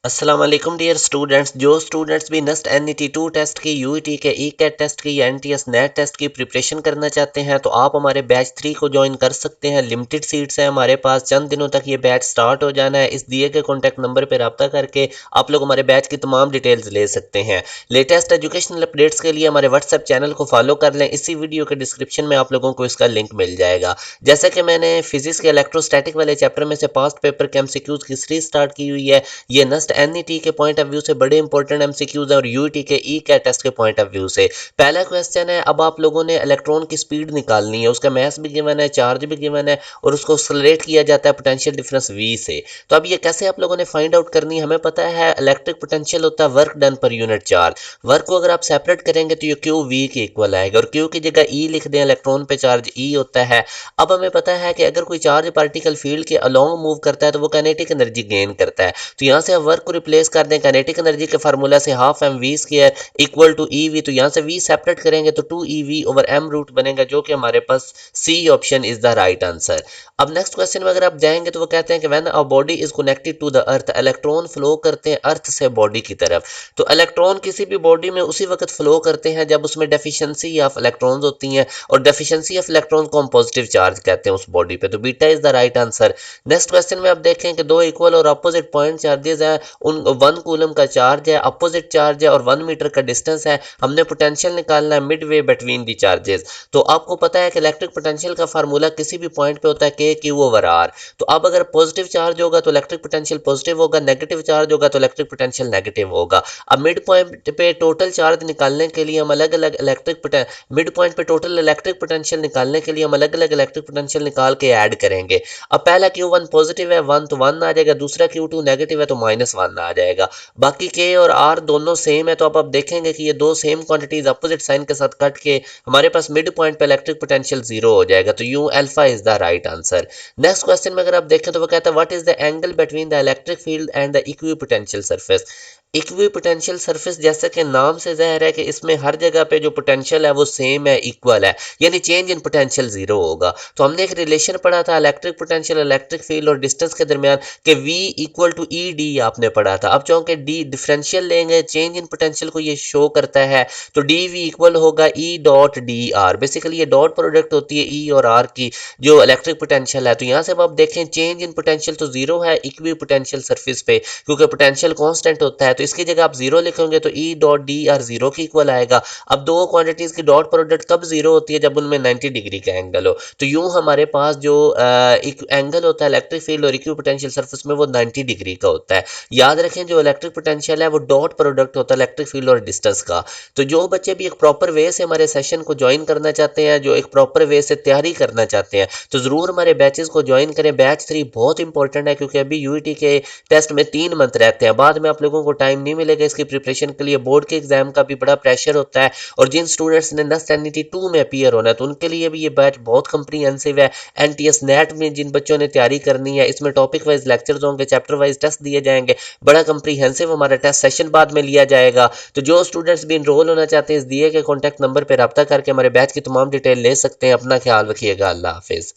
अस्सलाम वालेकुम dear students. जो स्टूडेंट्स भी नेस्ट एनईटी 2 टेस्ट की, यूईटी के ई कैट टेस्ट की या एनटीएस नेट टेस्ट की प्रिपरेशन करना चाहते हैं तो आप हमारे बैच 3 को ज्वाइन कर सकते हैं। लिमिटेड सीट्स हैं हमारे पास, चंद दिनों तक ये बैच स्टार्ट हो जाना है। इस दिए गए कॉन्टैक्ट नंबर पर रब्ता करके आप लोग हमारे बैच की तमाम डिटेल्स ले सकते हैं। लेटेस्ट एजुकेशनल अपडेट्स के लिए हमारे व्हाट्सएप चैनल को फॉलो कर लें। इसी वीडियो के डिस्क्रिप्शन में आप लोगों को इसका लिंक मिल जाएगा। जैसे कि मैंने फिजिक्स के इलेक्ट्रोस्टैटिक वाले चैप्टर में से पास्ट पेपर के एमसीक्यूज की सीरीज स्टार्ट की हुई है। ये नेस्ट एनईटी के पॉइंट ऑफ व्यू से बड़े इंपॉर्टेंट एमसीक्यूज हैं और यूईटी के ई कैट टेस्ट के पॉइंट ऑफ व्यू से। पहला क्वेश्चन है, अब आप लोगों ने इलेक्ट्रॉन की स्पीड निकालनी है, उसका मास भी गिवन है, चार्ज भी गिवन है और उसको एक्सेलरेट किया जाता है पोटेंशियल डिफरेंस v से। तो अब ये कैसे आप लोगों ने फाइंड आउट करनी है? हमें पता है इलेक्ट्रिक पोटेंशियल होता है work done per unit charge. Work को अगर आप सेपरेट करेंगे तो ये क्यू वी के इक्वल आएगा और क्यू की जगह ई लिख दें, इलेक्ट्रॉन पे चार्ज ई होता है। अब हमें पता है कि अगर कोई चार्ज पार्टिकल फील्ड के अलोंग मूव करता है तो वो काइनेटिक एनर्जी गेन करता है। तो यहाँ से हम वर्क को रिप्लेस कर दें काइनेटिक एनर्जी के फार्मूला से, half M V square equal to E V. तो यहाँ से वी सेपरेट करेंगे तो 2 E V over M root बनेगा, जो कि हमारे पास C option is the right answer. अब नेक्स्ट क्वेश्चन में अगर आप जाएंगे तो वो कहते हैं कि when a body is connected to the earth, electron flow करते हैं अर्थ से बॉडी की तरफ। तो इलेक्ट्रॉन किसी भी बॉडी में उसी वक्त फ्लो करते हैं जब उसमें डेफिशिएंसी ऑफ इलेक्ट्रॉन्स होती हैं, और डेफिशिएंसी ऑफ इलेक्ट्रॉन को हम पॉजिटिव चार्ज कहते हैं उस बॉडी पे। तो beta is the right answer. Next question में आप देखें कि दो इक्वल और अपोजिट पॉइंट चार्जेस हैं, उन 1 कूलम का चार्ज है, अपोजिट चार्ज है और 1 मीटर का डिस्टेंस है। हमने पोटेंशियल निकालना है mid way between the charges. तो आपको पता है कि इलेक्ट्रिक पोटेंशियल का फार्मूला किसी भी पॉइंट पे होता है के क्यू ओवर आर। तो अब अगर पॉजिटिव चार्ज होगा तो इलेक्ट्रिक पोटेंशियल पॉजिटिव होगा, नेगेटिव चार्ज होगा तो इलेक्ट्रिक पोटेंशियल नेगेटिव होगा। अब मिड पॉइंट पे टोटल चार्ज निकालने के लिए हम अलग अलग मिड पॉइंट पे टोटल इलेक्ट्रिक पोटेंशियल निकालने के लिए हम अलग अलग इलेक्ट्रिक पोटेंशियल निकाल के ऐड करेंगे। अब पहला Q1 पॉजिटिव है 1 तो 1 आ जाएगा, दूसरा Q2 नेगेटिव है तो -1 आ जाएगा। बाकी K और R दोनों सेम है, तो अब आप देखेंगे कि ये दो सेम क्वांटिटीज अपोजिट साइन के साथ कट के हमारे पास मिड पॉइंट पे इलेक्ट्रिक पोटेंशियल 0 हो जाएगा। तो you alpha is the right answer. Next question में अगर आप देखें तो वो कहता है what is the angle between the electric field and the equipotential surface. Equipotential surface जैसा कि नाम से जाहिर है कि इसमें हर जगह पे जो पोटेंशियल है वो सेम है, इक्वल है, यानी चेंज इन पोटेंशियल 0 होगा। तो हमने एक रिलेशन पढ़ा था इलेक्ट्रिक पोटेंशियल, इलेक्ट्रिक फील्ड और डिस्टेंस के दरमियान कि V equal to E d आपने पढ़ा था। अब चूंकि डी डिफरेंशियल लेंगे, चेंज इन पोटेंशियल को ये शो करता है, तो डी वी इक्वल होगा E dot D R. Basically ये डॉट प्रोडक्ट होती है ई और आर की जो इलेक्ट्रिक पोटेंशियल है। तो यहाँ से अब आप देखें चेंज इन पोटेंशियल तो 0 है इक्वी पोटेंशियल सरफेस पे, क्योंकि पोटेंशियल कांस्टेंट होता है। तो इसकी जगह आप 0 लिखेंगे तो ई डॉट डी आर 0 के इक्वल आएगा। अब दो क्वांटिटीज की डॉट प्रोडक्ट कब 0 होती है? जब उनमें 90 डिग्री का एंगल हो। तो यूं हमारे पास जो एक एंगल होता है इलेक्ट्रिक फील्ड और इक्वी पोटेंशियल सरफेस में वो 90 डिग्री का होता है। याद रखें जो इलेक्ट्रिक पोटेंशियल है वो डॉट प्रोडक्ट होता है इलेक्ट्रिक फील्ड और डिस्टेंस का। तो जो बच्चे भी एक प्रॉपर वे से हमारे सेशन को ज्वाइन करना चाहते हैं, जो एक प्रॉपर वे से तैयारी करना चाहते हैं, तो जरूर हमारे बैचेस को ज्वाइन करें। बैच 3 बहुत इंपॉर्टेंट है क्योंकि अभी यूईटी के टेस्ट में 3 मंथ रहते हैं, बाद में आप लोगों को टाइम नहीं मिलेगा इसकी प्रिपरेशन के लिए। बोर्ड के एग्जाम का भी बड़ा प्रेशर होता है और जिन स्टूडेंट्स ने नेस्ट एनईटी 2 में अपीयर होना है तो उनके लिए भी ये बैच बहुत कंप्रीहेंसिव है। एनटीएस नेट में जिन बच्चों ने तैयारी करनी है, इसमें टॉपिक वाइज लेक्चर्स होंगे, चैप्टर वाइज टेस्ट दिए जाएंगे, बड़ा कंप्रीहेंसिव हमारा टेस्ट सेशन बाद में लिया जाएगा। तो जो स्टूडेंट्स भी इनरोल होना चाहते हैं इस दिए गए कॉन्टैक्ट नंबर पर रब्ता करके हमारे बैच की तमाम डिटेल ले सकते हैं। अपना ख्याल रखिएगा। अल्लाह हाफिज़।